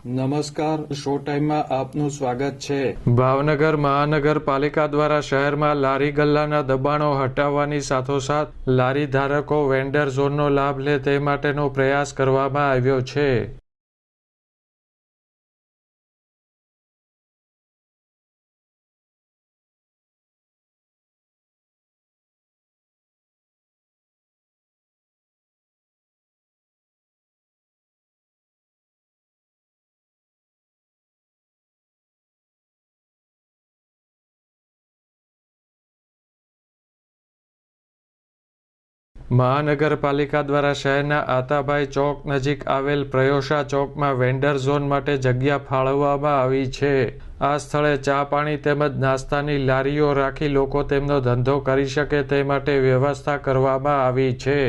નમસ્કાર, શો ટાઈમમાં આપનું સ્વાગત છે। ભાવનગર મહાનગરપાલિકા દ્વારા શહેરમાં લારી ગલ્લાના દબાણો હટાવવાની સાથોસાથ લારી ધારકો વેન્ડર ઝોનનો લાભ લે તે માટેનો પ્રયાસ કરવામાં આવ્યો છે। મહાનગરપાલિકા દ્વારા શહેરના આતાભાઈ ચોક નજીક આવેલ પ્રયોશા ચોકમાં વેન્ડર ઝોન માટે જગ્યા ફાળવવામાં આવી છે। આ સ્થળે ચા પાણી તેમજ નાસ્તાની લારીઓ રાખી લોકો તેમનો ધંધો કરી શકે તે માટે વ્યવસ્થા કરવામાં આવી છે।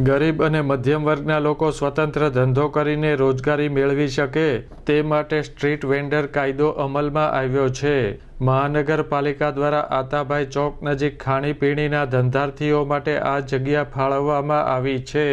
ગરીબ અને મધ્યમ વર્ગના લોકો સ્વતંત્ર ધંધો કરીને રોજગારી મેળવી શકે તે માટે સ્ટ્રીટ વેન્ડર કાયદો અમલમાં આવ્યો છે। મહાનગરપાલિકા દ્વારા આતાભાઈ ચોક નજીક ખાણીપીણીના ધંધાર્થીઓ માટે આ જગ્યા ફાળવવામાં આવી છે।